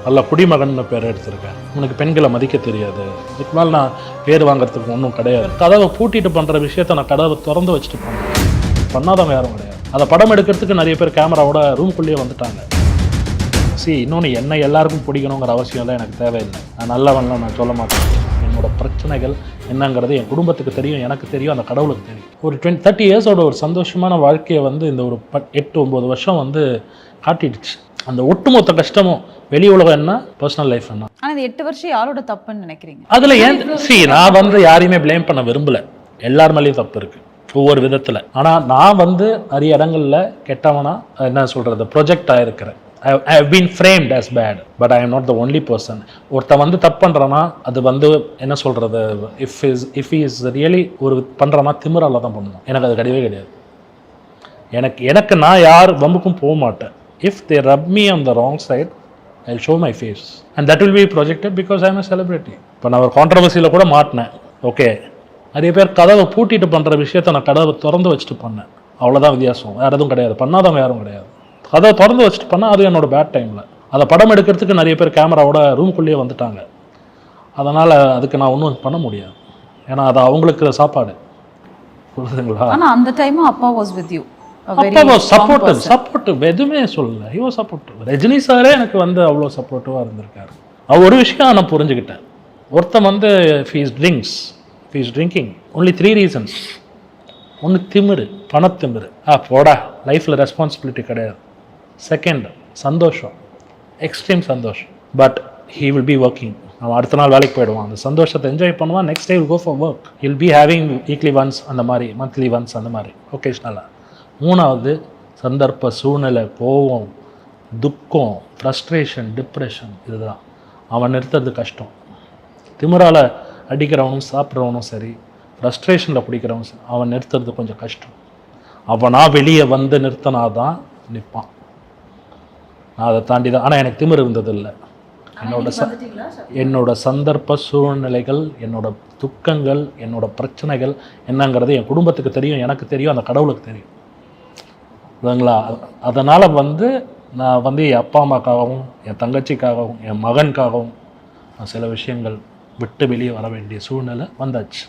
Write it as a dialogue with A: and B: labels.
A: நல்ல குடிமகன் பேர் எடுத்திருக்கேன். உனக்கு பெண்களை மதிக்க தெரியாது. இதுக்கு மேலே நான் பேர் வாங்குறதுக்கு ஒன்றும் கிடையாது. கதவை பூட்டிட்டு பண்ணுற விஷயத்த நான் கதவை திறந்து வச்சுட்டு பண்ணாதவங்க யாரும் கிடையாது. அதை படம் எடுக்கிறதுக்கு நிறைய பேர் கேமராவோட ரூம்குள்ளேயே வந்துட்டாங்க. இன்னொன்று என்ன எல்லாருக்கும் பிடிக்கணுங்கிற அவசியம்லாம் எனக்கு தேவையில்லை. நான் நல்லவன்லாம் நான் சொல்ல மாட்டேன். என்னோட பிரச்சனைகள் என்னங்கிறது என் குடும்பத்துக்கு தெரியும், எனக்கு தெரியும், அந்த கடவுளுக்கு தெரியும். ஒரு 30 இயர்ஸோட ஒரு சந்தோஷமான வாழ்க்கையை இந்த ஒரு 8-9 வருஷம் காட்டிடுச்சு. அந்த ஒட்டுமொத்த கஷ்டமும் வெளி உலகம் என்ன, பர்சனல் லைஃப் என்ன.
B: ஆனால் இந்த 8 வருஷம் யாரோட தப்புன்னு நினைக்கிறீங்க?
A: அதில் ஏன் நான் யாரையுமே பிளேம் பண்ண விரும்பல. எல்லார் மேலேயும் தப்பு இருக்கு ஒவ்வொரு விதத்தில். ஆனால் நான் நிறைய இடங்கள்ல கெட்டவனா என்ன சொல்றது project ஆகிருக்கிறேன். I have been framed as bad, but I am not the only person. ஒருத்த தப்பு பண்ணுறான்னா அது என்ன சொல்கிறது, if he is really ஒரு பண்ணுறான்னா திமிரால தான் பண்ணணும். எனக்கு அது கிடையவே கிடையாது. எனக்கு நான் யார் வம்புக்கும் போக மாட்டேன். If they rub me on the wrong side, I'll show my face. And that will be projected because I am a celebrity. இப்போ நான் ஒரு கான்ட்ரவர்சியில் கூட மாட்டினேன். ஓகே, நிறைய பேர் கதவை பூட்டிட்டு பண்ணுற விஷயத்த நான் கதவை திறந்து வச்சுட்டு பண்ணேன். அவ்வளோதான் வித்தியாசம். வேறு எதுவும் கிடையாது. பண்ணாதவங்க யாரும் கிடையாது. அதை திறந்து வச்சுட்டு பண்ணால் அது என்னோட பேட் டைமில். அதை படம் எடுக்கிறதுக்கு நிறைய பேர் கேமராவோட ரூம்குள்ளேயே வந்துட்டாங்க. அதனால் அதுக்கு நான் ஒன்றும் பண்ண முடியாது. ஏன்னா அது அவங்களுக்கு சாப்பாடு. புரியுதுங்களா?
B: ஆனால் அந்த டைமும் அப்பா வாஸ் வித் யூ.
A: அப்பா வாஸ் சப்போர்ட்டிவ். எதுவுமே சொல்லலை. He was supportive. ரஜினி சாரே எனக்கு அவ்வளோ சப்போர்ட்டிவாக இருந்திருக்காரு. ஒரு விஷயம் நான் புரிஞ்சுக்கிட்டேன். ஒருத்தன் if he is drinking only 3 reasons. ஒன்று திமிரு, பணத்திமிரு. போடா, லைஃப்பில் ரெஸ்பான்சிபிலிட்டி கிடையாது. செகண்ட், சந்தோஷம், எக்ஸ்ட்ரீம் சந்தோஷம். But he will be working. அவன் அடுத்த நாள் வேலைக்கு போயிடுவான். அந்த சந்தோஷத்தை என்ஜாய் பண்ணுவான். Next day will go for work. He'll be having weekly once அந்த மாதிரி, மந்த்லி ஒன்ஸ் அந்த மாதிரி, ஒகேஷ்னலாக. 3வது, சந்தர்ப்ப சூழ்நிலை, கோவம், துக்கம், ஃப்ரஸ்ட்ரேஷன், டிப்ரெஷன். இதுதான் அவன் நிறுத்துறது கஷ்டம். திமிரால் அடிக்கிறவனும் சாப்பிட்றவனும் சரி, ஃப்ரஸ்ட்ரேஷனில் பிடிக்கிறவனும் சரி, அவன் நிறுத்துறது கொஞ்சம் கஷ்டம். அவனா வெளியே நிறுத்தினாதான் நிற்பான். நான் அதை தாண்டி தான். ஆனால் எனக்கு திமிர் இருந்ததில்லை. என்னோட சந்தர்ப்ப சூழ்நிலைகள், என்னோட துக்கங்கள், என்னோட பிரச்சனைகள் என்னங்கிறது என் குடும்பத்துக்கு தெரியும், எனக்கு தெரியும், அந்த கடவுளுக்கு தெரியும். இல்லைங்களா? அதனால் நான் என் அப்பா அம்மாக்காகவும், என் தங்கச்சிக்காகவும், என் மகனுக்காகவும் நான் சில விஷயங்கள் விட்டு வெளியே வர வேண்டிய சூழ்நிலை வந்தாச்சு.